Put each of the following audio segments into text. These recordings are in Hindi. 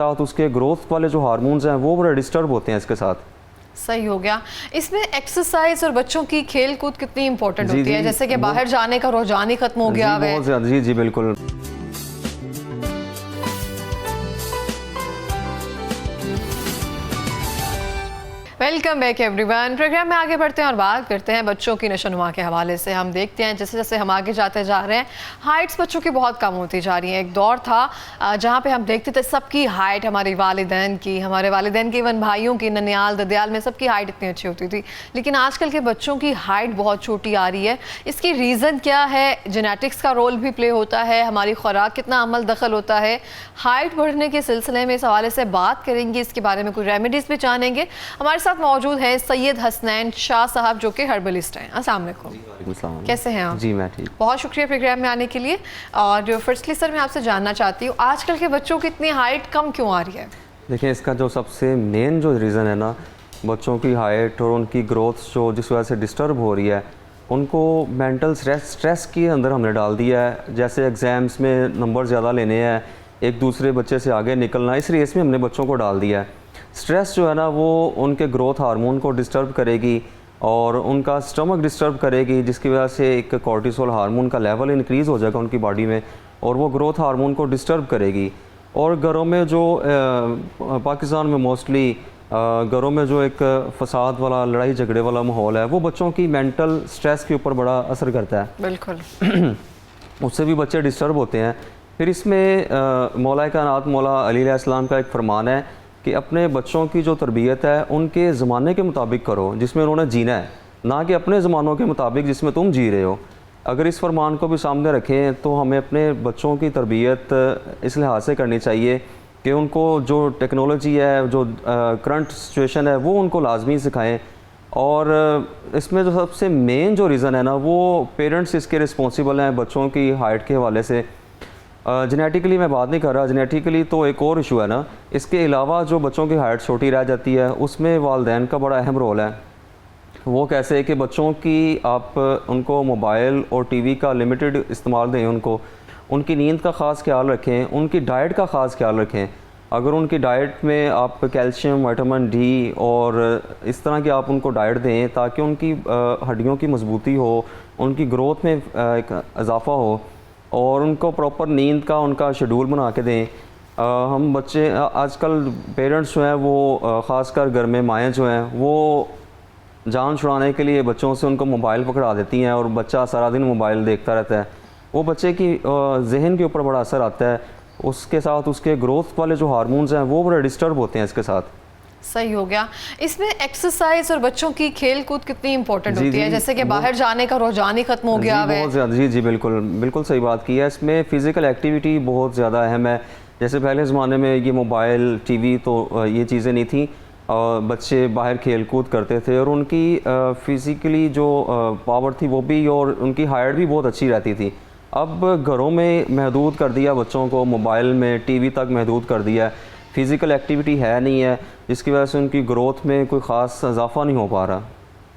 साथ उसके ग्रोथ वाले जो हार्मोन्स हैं वो बड़े डिस्टर्ब होते हैं इसके साथ। सही हो गया। इसमें एक्सरसाइज और बच्चों की खेल कूद कितनी इंपॉर्टेंट होती है, जैसे कि बाहर जाने का रुझान ही खत्म हो गया है। बहुत ज़्यादा, जी जी बिल्कुल। Welcome back everyone. प्रोग्राम में आगे बढ़ते हैं और बात करते हैं बच्चों की नशोनुमा के हवाले से। हम देखते हैं जैसे जैसे हम आगे जाते जा रहे हैं हाइट्स बच्चों की बहुत कम होती जा रही हैं। एक दौर था जहाँ पे हम देखते थे सबकी हाइट, हमारे वालिदैन की, इवन भाइयों की, ननियाल ददियाल में सबकी हाइट इतनी अच्छी होती थी। लेकिन आजकल के बच्चों की हाइट बहुत छोटी आ रही है। इसकी रीज़न क्या है? जेनेटिक्स का रोल भी प्ले होता है, हमारी खुराक कितना अमल दखल होता है। हाइट बढ़ने के सिलसिले में इस हवाले से बात करेंगे, इसके बारे में कुछ रेमेडीज़ भी जानेंगे। हमारे साथ मौजूद है सैयद हसनैन शाह साहब जो कि हर्बलिस्ट हैं। अस्सलाम वालेकुम, कैसे हैं आप? जी मैं ठीक। बहुत शुक्रिया प्रोग्राम में आने के लिए। और फर्स्टली सर मैं आपसे जानना चाहती हूँ आजकल के बच्चों की इतनी हाइट कम क्यों आ रही है? देखिए, इसका जो सबसे मेन जो रीज़न है ना, बच्चों की हाइट और उनकी ग्रोथ जो जिस वजह से डिस्टर्ब हो रही है, उनको मेंटल स्ट्रेस के अंदर हमने डाल दिया है। जैसे एग्ज़ाम्स में नंबर ज़्यादा लेने हैं, एक दूसरे बच्चे से आगे निकलना, इस रेस में हमने बच्चों को डाल दिया है। स्ट्रेस जो है ना वो उनके ग्रोथ हार्मोन को डिस्टर्ब करेगी और उनका स्टमक डिस्टर्ब करेगी, जिसकी वजह से एक कॉर्टिसोल हार्मोन का लेवल इंक्रीज़ हो जाएगा उनकी बॉडी में और वो ग्रोथ हार्मोन को डिस्टर्ब करेगी। और घरों में जो पाकिस्तान में मोस्टली घरों में जो एक फसाद वाला, लड़ाई झगड़े वाला माहौल है, वो बच्चों की मेंटल स्ट्रेस के ऊपर बड़ा असर करता है। बिल्कुल। उससे भी बच्चे डिस्टर्ब होते हैं। फिर इसमें मौला कायनात मौला अली अलैहिस्सलाम का एक फरमान है कि अपने बच्चों की जो तरबियत है उनके ज़माने के मुताबिक करो जिसमें उन्होंने जीना है, ना कि अपने ज़मानों के मुताबिक जिसमें तुम जी रहे हो। अगर इस फरमान को भी सामने रखें तो हमें अपने बच्चों की तरबियत इस लिहाज से करनी चाहिए कि उनको जो टेक्नोलॉजी है, जो करंट सिचुएशन है, वो उनको लाजमी सिखाएं। और इसमें जो सबसे मेन जो रीज़न है ना, वो पेरेंट्स इसके रिस्पॉन्सिबल हैं बच्चों की हाइट के हवाले से। जेनेटिकली मैं बात नहीं कर रहा, जेनेटिकली तो एक और इशू है ना। इसके अलावा जो बच्चों की हाइट छोटी रह जाती है उसमें वालिदैन का बड़ा अहम रोल है। वो कैसे है कि बच्चों की आप उनको मोबाइल और टीवी का लिमिटेड इस्तेमाल दें, उनकी नींद का ख़ास ख्याल रखें, उनकी डाइट का ख़ास ख्याल रखें। अगर उनकी डाइट में आप कैल्शियम, विटामिन डी और इस तरह की आप उनको डाइट दें ताकि उनकी हड्डियों की मजबूती हो, उनकी ग्रोथ में एक इजाफ़ा हो और उनको प्रॉपर नींद का उनका शेड्यूल बना के दें। हम बच्चे आजकल पेरेंट्स जो हैं वो ख़ासकर घर में माएँ जो हैं वो जान छुड़ाने के लिए बच्चों से उनको मोबाइल पकड़ा देती हैं और बच्चा सारा दिन मोबाइल देखता रहता है। वो बच्चे की जहन के ऊपर बड़ा असर आता है। उसके साथ उसके ग्रोथ वाले जो हार्मोन्स हैं वो बड़े डिस्टर्ब होते हैं इसके साथ। सही हो गया। इसमें एक्सरसाइज और बच्चों की खेल कूद कितनी इंपॉर्टेंट होती है, जैसे कि बाहर जाने का रुझान ही खत्म हो गया है। बहुत ज़्यादा, जी जी बिल्कुल बिल्कुल सही बात की है। इसमें फ़िज़िकल एक्टिविटी बहुत ज़्यादा अहम है। जैसे पहले ज़माने में ये मोबाइल, टीवी तो ये चीज़ें नहीं थी, बच्चे बाहर खेल कूद करते थे और उनकी फ़िज़िकली जो पावर थी वो भी, और उनकी हाइट भी बहुत अच्छी रहती थी। अब घरों में महदूद कर दिया बच्चों को, मोबाइल में, टीवी तक महदूद कर दिया है। फ़िज़िकल एक्टिविटी है नहीं है, जिसकी वजह से उनकी ग्रोथ में कोई ख़ास इजाफा नहीं हो पा रहा।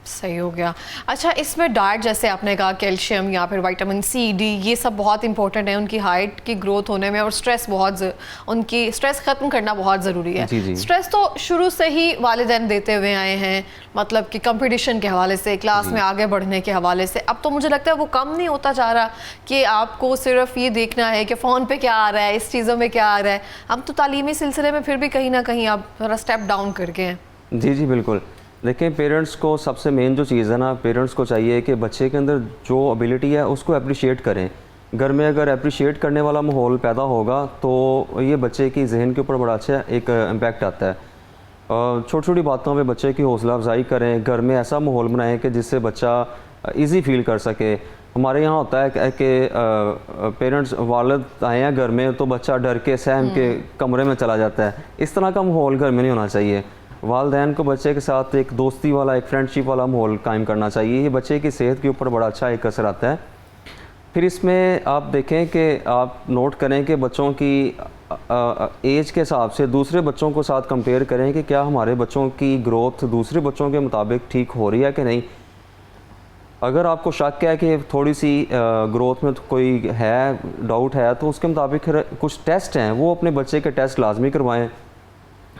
सही हो गया। अच्छा, इसमें डाइट जैसे आपने कहा कैल्शियम या फिर विटामिन सी, डी, ये सब बहुत इंपॉर्टेंट है उनकी हाइट की ग्रोथ होने में। और स्ट्रेस उनकी स्ट्रेस ख़त्म करना बहुत ज़रूरी है। जी जी। स्ट्रेस तो शुरू से ही वालिदैन देते हुए आए हैं, मतलब कि कंपटीशन के हवाले से, क्लास में आगे बढ़ने के हवाले से। अब तो मुझे लगता है वो कम नहीं होता जा रहा कि आपको सिर्फ ये देखना है कि फ़ोन पे क्या आ रहा है, इस चीज़ों में क्या आ रहा है। अब तो तालीमी सिलसिले में फिर भी कहीं ना कहीं आप थोड़ा स्टेप डाउन करके हैं। जी जी बिल्कुल। देखिए, पेरेंट्स को सबसे मेन जो चीज़ है ना, पेरेंट्स को चाहिए कि बच्चे के अंदर जो एबिलिटी है उसको अप्रिशिएट करें। घर में अगर अप्रिशिएट करने वाला माहौल पैदा होगा तो ये बच्चे की जहन के ऊपर बड़ा अच्छा एक इम्पैक्ट आता है। छोटी छोटी बातों पे बच्चे की हौसला अफजाई करें, घर में ऐसा माहौल बनाएं कि जिससे बच्चा इजी फील कर सके। हमारे यहाँ होता है कि पेरेंट्स, वालिद आए हैं घर में तो बच्चा डर के सहम के कमरे में चला जाता है। इस तरह का माहौल घर में नहीं होना चाहिए। वालिदैन को बच्चे के साथ एक दोस्ती वाला, एक फ्रेंडशिप वाला माहौल कायम करना चाहिए। ये बच्चे की सेहत के ऊपर बड़ा अच्छा एक असर आता है। फिर इसमें आप देखें कि आप नोट करें कि बच्चों की एज के हिसाब से दूसरे बच्चों को साथ कंपेयर करें कि क्या हमारे बच्चों की ग्रोथ दूसरे बच्चों के मुताबिक ठीक हो रही है कि नहीं। अगर आपको शक है कि थोड़ी सी ग्रोथ में तो कोई है, डाउट है, तो उसके मुताबिक कुछ टेस्ट हैं, वो अपने बच्चे के टेस्ट लाजमी करवाएं।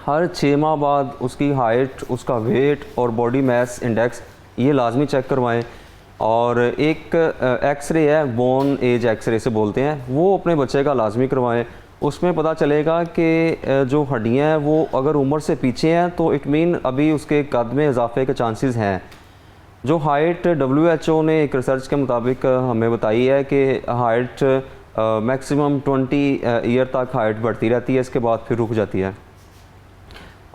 हर 6 माह बाद उसकी हाइट, उसका वेट और बॉडी मास इंडेक्स ये लाजमी चेक करवाएं। और एक एक्सरे है, बोन एज एक्सरे से बोलते हैं, वो अपने बच्चे का लाजमी करवाएं। उसमें पता चलेगा कि जो हड्डियाँ हैं वो अगर उम्र से पीछे हैं तो इट मीन अभी उसके कद में इजाफे के चांसेस हैं। जो हाइट WHO ने एक रिसर्च के मुताबिक हमें बताई है कि हाइट मैक्सिमम 20 ईयर तक हाइट बढ़ती रहती है, इसके बाद फिर रुक जाती है।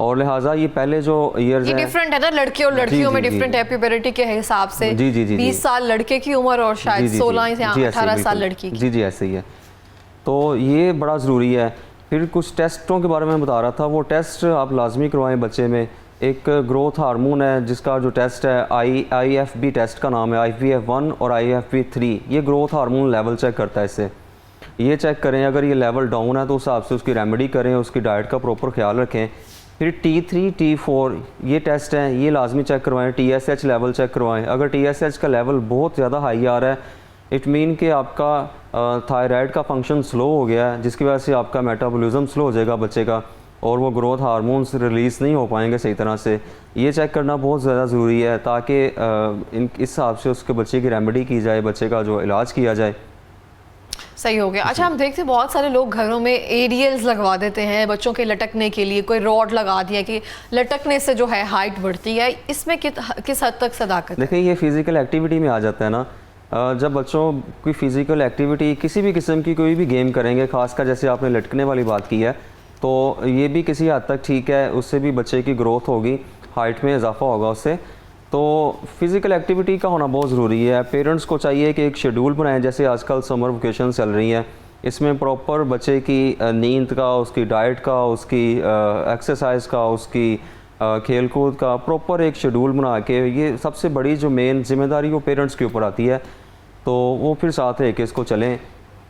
और लिहाजा ये पहले जो ईयर्स ये हैं, डिफरेंट है ना, लड़के और लड़कियों में डिफरेंट है प्यूबरिटी के हिसाब से। जी जी जी 20 साल लड़के की उम्र और शायद 16 या 18 साल लड़की की। जी जी ऐसे ही है। तो ये बड़ा ज़रूरी है। फिर कुछ टेस्टों के बारे में बता रहा था, वो टेस्ट आप लाजमी करवाएं बच्चे में। एक ग्रोथ हार्मोन है जिसका जो टेस्ट है IFB टेस्ट का नाम है, IFB1 और IFB3, ये ग्रोथ हार्मोन लेवल चेक करता है। इससे ये चेक करें, अगर ये लेवल डाउन है तो उस हिसाब से उसकी रेमेडी करें, उसकी डाइट का प्रॉपर ख्याल रखें। फिर T3 T4 ये टेस्ट हैं, ये लाजमी चेक करवाएं। TSH लेवल चेक करवाएं। अगर TSH का लेवल बहुत ज़्यादा हाई आ रहा है, इट मीन कि आपका थायराइड का फंक्शन स्लो हो गया है, जिसकी वजह से आपका मेटाबॉलिज्म स्लो हो जाएगा बच्चे का, और वो ग्रोथ हार्मोन्स रिलीज़ नहीं हो पाएंगे सही तरह से। ये चेक करना बहुत ज़्यादा ज़रूरी है ताकि इस हिसाब से उसके बच्चे की रेमेडी की जाए, बच्चे का जो इलाज किया जाए। सही हो गया। अच्छा, हम देखते हैं बहुत सारे लोग घरों में एरियल्स लगवा देते हैं बच्चों के लटकने के लिए, कोई रॉड लगा दिया कि लटकने से जो है हाइट बढ़ती है। इसमें किस हद तक सदाकत? देखिए, ये फिज़िकल एक्टिविटी में आ जाता है ना। जब बच्चों की फ़िज़िकल एक्टिविटी किसी भी किस्म की कोई भी गेम करेंगे, खासकर जैसे आपने लटकने वाली बात की है, तो ये भी किसी हद तक ठीक है, उससे भी बच्चे की ग्रोथ होगी, हाइट में इजाफा होगा उससे। तो फ़िज़िकल एक्टिविटी का होना बहुत ज़रूरी है। पेरेंट्स को चाहिए कि एक शेड्यूल बनाएं, जैसे आजकल समर वेकेशन चल रही हैं, इसमें प्रॉपर बच्चे की नींद का, उसकी डाइट का, उसकी एक्सरसाइज का, उसकी खेल कूद का प्रॉपर एक शेड्यूल बना के, ये सबसे बड़ी जो मेन जिम्मेदारी वो पेरेंट्स के ऊपर आती है, तो वो फिर साथ है कि इसको चलें,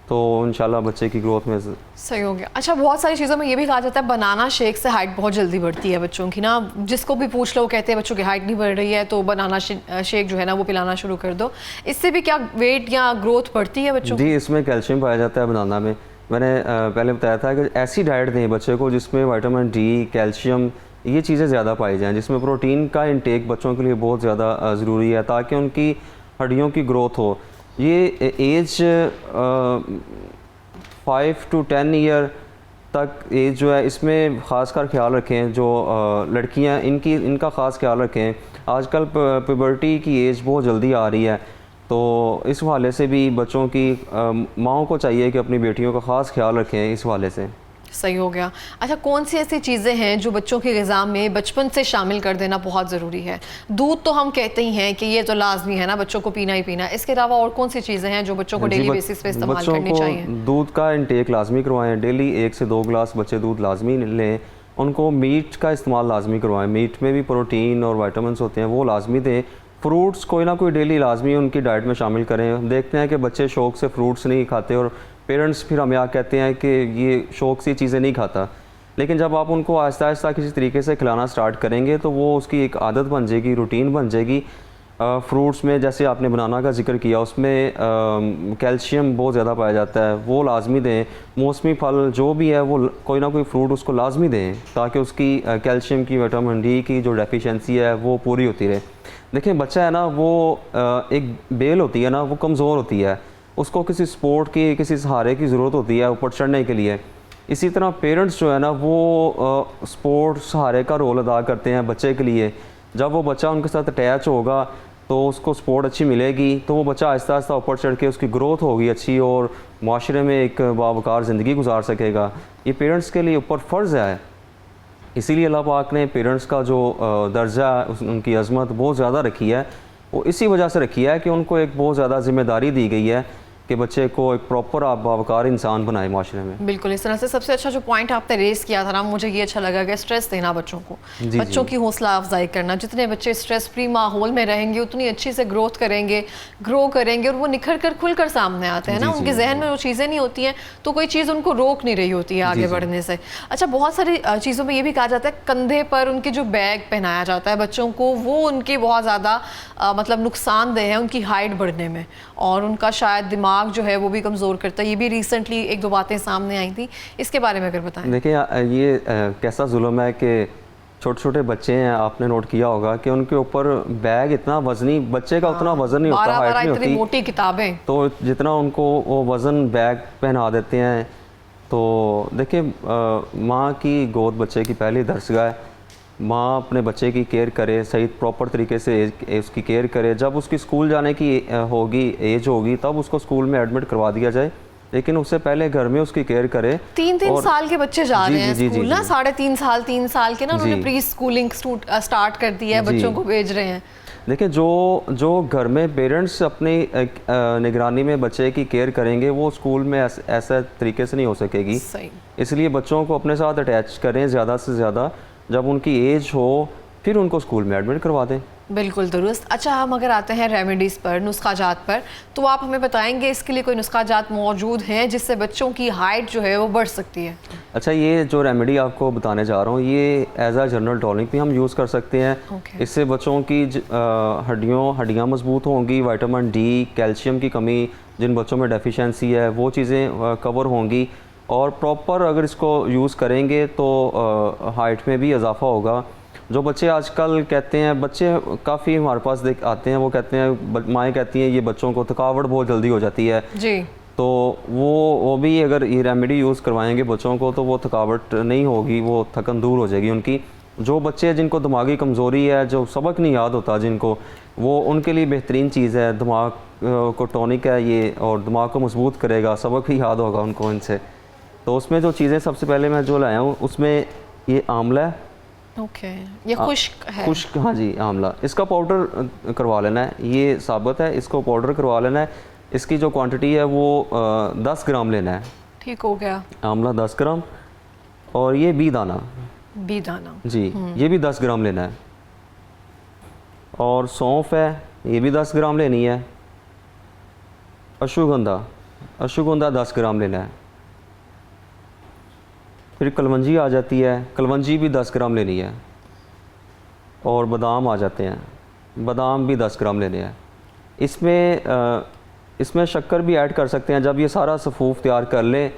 तो इंशाल्लाह बच्चे की ग्रोथ में सही हो गया। अच्छा, बहुत सारी चीज़ों में ये भी कहा जाता है बनाना शेक से हाइट बहुत जल्दी बढ़ती है बच्चों की ना। जिसको भी पूछ लो वो कहते हैं बच्चों की हाइट नहीं बढ़ रही है तो बनाना शेक जो है ना वो पिलाना शुरू कर दो। इससे भी क्या वेट या ग्रोथ बढ़ती है बच्चों? जी, इसमें कैल्शियम पाया जाता है बनाना में। मैंने पहले बताया था कि ऐसी डाइट दें बच्चे को जिसमें विटामिन D, कैल्शियम, ये चीज़ें ज़्यादा पाई जाएँ, जिसमें प्रोटीन का इंटेक बच्चों के लिए बहुत ज़्यादा ज़रूरी है ताकि उनकी हड्डियों की ग्रोथ हो। ये एज 5 to 10 ईयर तक एज जो है, इसमें ख़ासकर ख्याल रखें। जो लड़कियां, इनका ख़ास ख्याल रखें। आजकल प्यूबर्टी की एज बहुत जल्दी आ रही है, तो इस हवाले से भी बच्चों की माँओं को चाहिए कि अपनी बेटियों का ख़ास ख्याल रखें इस हवाले से। सही हो गया। अच्छा, कौन सी ऐसी चीज़ें हैं जो बच्चों की ग़िज़ा में बचपन से शामिल कर देना बहुत ज़रूरी है? दूध तो हम कहते ही हैं कि ये तो लाजमी है ना, बच्चों को पीना ही पीना। इसके अलावा और कौन सी चीज़ें हैं जो बच्चों को डेली बेसिस पे इस्तेमाल करनी चाहिए? दूध का इंटेक लाजमी करवाएं। डेली 1 से 2 गिलास बच्चे दूध लाजमी लें। उनको मीट का इस्तेमाल लाजमी करवाएं। मीट में भी प्रोटीन और विटामिन्स होते हैं, वो लाजमी दें। फ्रूट्स कोई ना कोई डेली लाजमी उनकी डाइट में शामिल करें। देखते हैं कि बच्चे शौक़ से फ्रूट्स नहीं खाते और पेरेंट्स फिर हमें कहते हैं कि ये शौक़ से चीज़ें नहीं खाता, लेकिन जब आप उनको आहिस्ता आहिस्ता किसी तरीके से खिलाना स्टार्ट करेंगे तो वो उसकी एक आदत बन जाएगी, रूटीन बन जाएगी। फ्रूट्स में जैसे आपने बनाना का जिक्र किया, उसमें कैल्शियम बहुत ज़्यादा पाया जाता है, वो लाजमी दें। मौसमी फल जो भी है वो कोई ना कोई फ्रूट उसको लाजमी दें ताकि उसकी कैल्शियम की, विटामिन D की जो डेफिशिएंसी है वो पूरी होती रहे। देखिए, बच्चा है ना, वो एक बेल होती है ना, वो कमज़ोर होती है, उसको किसी स्पोर्ट की, किसी सहारे की ज़रूरत होती है ऊपर चढ़ने के लिए। इसी तरह पेरेंट्स जो है ना, वो स्पोर्ट सहारे का रोल अदा करते हैं बच्चे के लिए। जब वो बच्चा उनके साथ अटैच होगा तो उसको सपोर्ट अच्छी मिलेगी, तो वो बच्चा आहिस्ता आहिस्ता ऊपर चढ़ के उसकी ग्रोथ होगी अच्छी और माशरे में एक बावकार ज़िंदगी गुजार सकेगा। ये पेरेंट्स के लिए ऊपर फ़र्ज़ है। इसीलिए अल्लाह पाक ने पेरेंट्स का जो दर्जा, उनकी अज़मत बहुत ज़्यादा रखी है, वो इसी वजह से रखी है कि उनको एक बहुत ज़्यादा ज़िम्मेदारी दी गई है कि बच्चे को एक प्रॉपर बावकार इंसान बनाए माशरे में। बिल्कुल, इस तरह से सबसे अच्छा जो पॉइंट आपने रेस किया था ना, मुझे ये अच्छा लगा कि स्ट्रेस देना बच्चों को, बच्चों की हौसला अफजाई करना। जितने बच्चे स्ट्रेस फ्री माहौल में रहेंगे उतनी अच्छी से ग्रो करेंगे और वो निखर कर खुल कर सामने आते हैं ना। उनके जहन में वो चीज़ें नहीं होती हैं तो कोई चीज़ उनको रोक नहीं रही होती है आगे बढ़ने से। अच्छा, बहुत सारी चीज़ों में ये भी कहा जाता है कंधे पर उनके जो बैग पहनाया जाता है बच्चों को, वो उनके बहुत ज़्यादा मतलब नुकसानदेह है उनकी हाइट बढ़ने में, और उनका शायद दिमाग जो है वो भी कमज़ोर करता है। ये भी रिसेंटली एक दो बातें सामने आई थी, इसके बारे में अगर बताएं। देखिए ये कैसा जुल्म है कि छोटे छोटे बच्चे हैं, आपने नोट किया होगा कि उनके ऊपर बैग इतना वजनी, बच्चे का उतना वजन नहीं होता, हाइट नहीं होती, मोटी किताबें, तो जितना उनको वो वज़न बैग पहना देते हैं। तो देखिए माँ की गोद बच्चे की पहली दरसगाह है। माँ अपने बच्चे की केयर करे, सही प्रॉपर तरीके से उसकी केयर करे। जब उसकी स्कूल जाने की एज होगी तब उसको स्कूल में एडमिट करवा दिया जाए, लेकिन उससे पहले घर में उसकी केयर करे। 3 साल के बच्चे जा रहे हैं स्कूल ना, 3.5 साल के ना, उन्होंने प्री स्कूलिंग स्टार्ट कर दिया है, बच्चों को भेज रहे हैं। देखिए जो घर में पेरेंट्स अपनी निगरानी में बच्चे की केयर करेंगे वो स्कूल में ऐसा तरीके से नहीं हो सकेगी। इसलिए बच्चों को अपने साथ अटैच करें ज़्यादा से ज़्यादा, जब उनकी एज हो फिर उनको स्कूल में एडमिट करवा दें। बिल्कुल दुरुस्त। अच्छा, हम अगर आते हैं रेमेडीज़ पर, नुस्खाजात पर, तो आप हमें बताएंगे इसके लिए कोई नुस्खाजात मौजूद हैं जिससे बच्चों की हाइट जो है वो बढ़ सकती है? अच्छा, ये जो रेमेडी आपको बताने जा रहा हूँ ये एज आ जनरल टॉनिक भी हम यूज़ कर सकते हैं। इससे बच्चों की हड्डियाँ मजबूत होंगी, विटामिन डी, कैल्शियम की कमी जिन बच्चों में डेफिशिएंसी है वो चीज़ें कवर होंगी, और प्रॉपर अगर इसको यूज़ करेंगे तो हाइट में भी इजाफा होगा। जो बच्चे आजकल कहते हैं, बच्चे काफ़ी हमारे पास आते हैं, वो कहते हैं, माएँ कहती हैं ये बच्चों को थकावट बहुत जल्दी हो जाती है जी, तो वो भी अगर ये रेमेडी यूज़ करवाएंगे बच्चों को तो वो थकावट नहीं होगी, वो थकन दूर हो जाएगी उनकी। जो बच्चे जिनको दिमागी कमज़ोरी है, जो सबक नहीं याद होता जिनको, वो उनके लिए बेहतरीन चीज़ है। दिमाग को टॉनिक है ये, और दिमाग को मजबूत करेगा, सबक भी याद होगा उनको इनसे। तो उसमें जो चीज़ें सबसे पहले मैं जो लाया हूँ उसमें ये आंवला है। ये खुश्क है? खुश्क, हाँ जी, आंवला। इसका पाउडर करवा लेना है, ये साबुत है, इसको पाउडर करवा लेना है। इसकी जो क्वांटिटी है वो 10 ग्राम लेना है। ठीक हो गया। आंवला 10 ग्राम, और ये बी दाना जी, ये भी 10 ग्राम लेना है। और सौंफ है, ये भी 10 ग्राम लेनी है। अश्वगंधा 10 ग्राम लेना है। फिर कलवंजी आ जाती है, कलवंजी भी 10 ग्राम लेनी है। और बादाम आ जाते हैं, बादाम भी 10 ग्राम लेने हैं। इसमें शक्कर भी ऐड कर सकते हैं। जब ये सारा सफ़ूफ तैयार कर लें,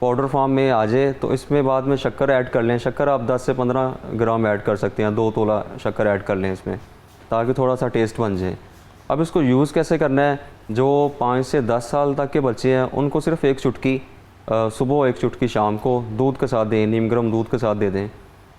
पाउडर फॉर्म में आ जाए, तो इसमें बाद में शक्कर ऐड कर लें। शक्कर आप 10 से 15 ग्राम ऐड कर सकते हैं, 2 तोला शक्कर ऐड कर लें इसमें, ताकि थोड़ा सा टेस्ट बन जाए। अब इसको यूज़ कैसे करना है? जो 5 से 10 साल तक के बच्चे हैं उनको सिर्फ 1 चुटकी सुबह, 1 चुटकी शाम को दूध के साथ दें, नीम गर्म दूध के साथ दे दें।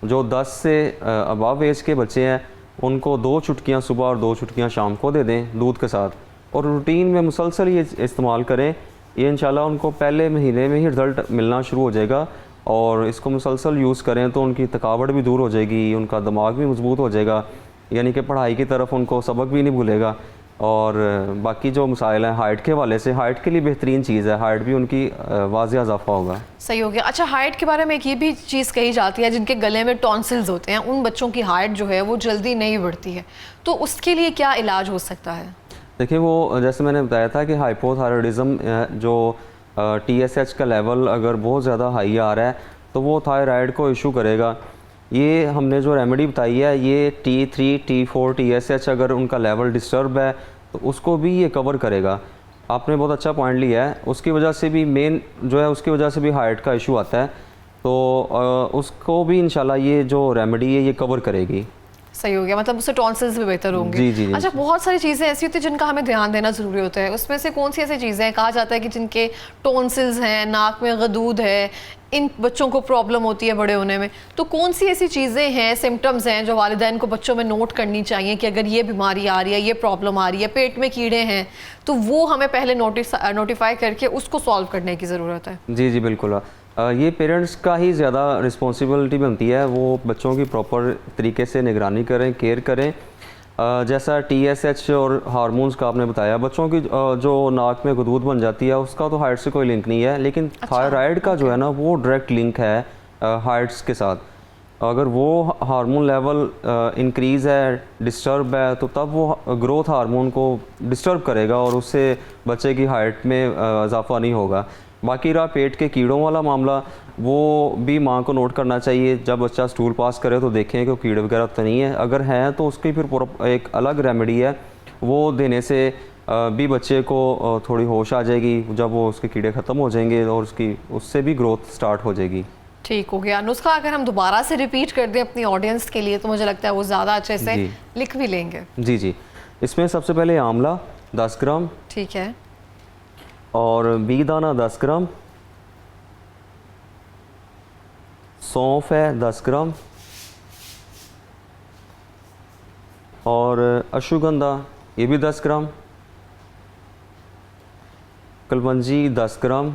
जो 10 से अबव एज के बच्चे हैं उनको 2 चुटकियाँ सुबह और 2 चुटकियाँ शाम को दे दें दूध के साथ, और रूटीन में मुसलसल ये इस्तेमाल करें। ये इंशाल्लाह उनको पहले महीने में ही रिज़ल्ट मिलना शुरू हो जाएगा, और इसको मुसलसल यूज़ करें तो उनकी थकावट भी दूर हो जाएगी, उनका दिमाग भी मजबूत हो जाएगा, यानी कि पढ़ाई की तरफ उनको सबक भी नहीं भूलेगा। और बाकी जो मसाइल हैं हाइट के हवाले से, हाइट के लिए बेहतरीन चीज़ है, हाइट भी उनकी वाज़ेह इजाफा होगा। सही हो गया। अच्छा, हाइट के बारे में एक ये भी चीज़ कही जाती है, जिनके गले में टॉन्सिल्स होते हैं उन बच्चों की हाइट जो है वो जल्दी नहीं बढ़ती है, तो उसके लिए क्या इलाज हो सकता है? देखिए, वो जैसे मैंने बताया था कि हाइपोथायराइडिज्म, जो TSH का लेवल अगर बहुत ज़्यादा हाई आ रहा है तो वो थायराइड को इशू करेगा। ये हमने जो रेमेडी बताई है, ये T3, T4, TSH अगर उनका लेवल डिस्टर्ब है तो उसको भी ये कवर करेगा। आपने बहुत अच्छा पॉइंट लिया है। उसकी वजह से भी मेन जो है, उसकी वजह से भी हार्ट का इशू आता है, तो उसको भी इंशाल्लाह ये जो रेमेडी है ये कवर करेगी। सही हो गया, मतलब उससे टॉन्सिल्स भी बेहतर होंगे। जी, जी, अच्छा, बहुत सारी चीज़ें ऐसी होती हैं जिनका हमें ध्यान देना ज़रूरी होता है। उसमें से कौन सी ऐसी चीज़ें हैं, कहा जाता है कि जिनके टॉन्सिल्स हैं, नाक में गदूद है, इन बच्चों को प्रॉब्लम होती है बड़े होने में, तो कौन सी ऐसी चीज़ें हैं, सिम्टम्स हैं जो वालिदैन को बच्चों में नोट करनी चाहिए कि अगर ये बीमारी आ रही है, ये प्रॉब्लम आ रही है, पेट में कीड़े हैं, तो वो हमें पहले नोटिफाई करके उसको सॉल्व करने की ज़रूरत है? जी जी बिल्कुल। ये पेरेंट्स का ही ज़्यादा रिस्पॉन्सिबिलिटी बनती है, वो बच्चों की प्रॉपर तरीके से निगरानी करें, केयर करें। जैसा TSH और हार्मोन्स का आपने बताया, बच्चों की जो नाक में गुदगुद बन जाती है उसका तो हाइट से कोई लिंक नहीं है, लेकिन थायराइड का जो है ना वो डायरेक्ट लिंक है हाइट्स के साथ। अगर वो हार्मोन लेवल इंक्रीज़ है, डिस्टर्ब है, तो तब वो ग्रोथ हार्मोन को डिस्टर्ब करेगा और उससे बच्चे की हाइट में इजाफा नहीं होगा। बाकी रहा पेट के कीड़ों वाला मामला, वो भी माँ को नोट करना चाहिए। जब बच्चा स्टूल पास करे तो देखें कि कीड़े वगैरह तो नहीं है, अगर हैं तो उसकी फिर एक अलग रेमेडी है, वो देने से भी बच्चे को थोड़ी होश आ जाएगी। जब वो उसके कीड़े ख़त्म हो जाएंगे और उससे भी ग्रोथ स्टार्ट हो जाएगी। ठीक हो गया। नुस्खा अगर हम दोबारा से रिपीट कर दें अपनी ऑडियंस के लिए तो मुझे लगता है वो ज़्यादा अच्छे से लिख भी लेंगे। जी, इसमें सबसे पहले आंवला 10 ग्राम, ठीक है, और बीदाना 10 ग्राम, सौंफ है 10 ग्राम, और अश्वगंधा ये भी 10 ग्राम, कलवंजी 10 ग्राम,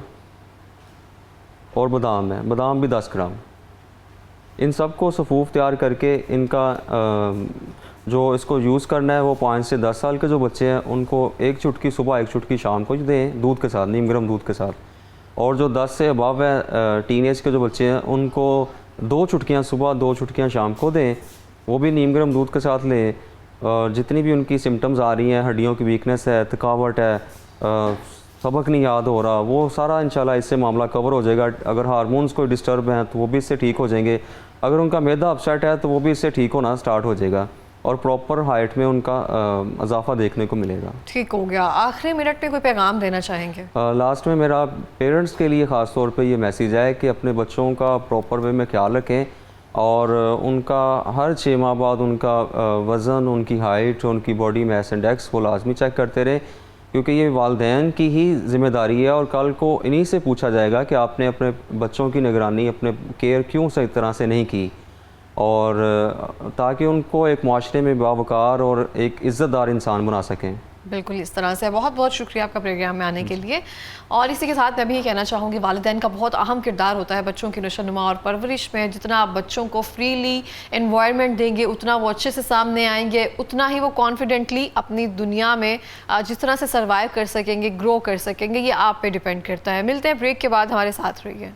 और बादाम है, बादाम भी 10 ग्राम। इन सब को सफ़ूफ तैयार करके इनका जो इसको यूज़ करना है वो 5 से 10 साल के जो बच्चे हैं उनको एक चुटकी सुबह एक चुटकी शाम को दें, दूध के साथ, नीम गर्म दूध के साथ। और जो 10 से अबव है टीनेज के जो बच्चे हैं उनको 2 चुटकियाँ सुबह 2 चुटकियाँ शाम को दें, वो भी नीम गर्म दूध के साथ लें। जितनी भी उनकी सिम्टम्स आ रही हैं, हड्डियों की वीकनेस है, थकावट है, सबक नहीं याद हो रहा, वो सारा इंशाल्लाह इससे मामला कवर हो जाएगा। अगर हार्मोन्स कोई डिस्टर्ब हैं तो वो भी इससे ठीक हो जाएंगे। अगर उनका मैदा अपसेट है तो वो भी इससे ठीक होना स्टार्ट हो जाएगा और प्रॉपर हाइट में उनका इजाफा देखने को मिलेगा। ठीक हो गया। आखिरी मिनट में कोई पैगाम देना चाहेंगे? लास्ट में मेरा पेरेंट्स के लिए ख़ास तौर पे ये मैसेज है कि अपने बच्चों का प्रॉपर वे में ख्याल रखें और उनका हर 6 माह बाद उनका वज़न, उनकी हाइट, उनकी बॉडी मैस इंडेक्स वो लाजमी चेक करते रहें, क्योंकि ये वालिदैन की ही ज़िम्मेदारी है और कल को इन्हीं से पूछा जाएगा कि आपने अपने बच्चों की निगरानी, अपने केयर क्यों सही तरह से नहीं की, और ताकि उनको एक माशरे में बावकार और एक इज़्ज़तदार इंसान बना सकें। बिल्कुल इस तरह से। बहुत बहुत शुक्रिया आपका प्रोग्राम में आने के लिए। और इसी के साथ मैं भी कहना चाहूँगी वालिदैन का बहुत अहम किरदार होता है बच्चों की नशोनुमा और परवरिश में। जितना आप बच्चों को फ्रीली एनवायरनमेंट देंगे उतना वो अच्छे से सामने आएंगे, उतना ही वो कॉन्फिडेंटली अपनी दुनिया में जिस तरह से सर्वाइव कर सकेंगे, ग्रो कर सकेंगे। ये आप पे डिपेंड करता है। मिलते हैं ब्रेक के बाद, हमारे साथ रहिए।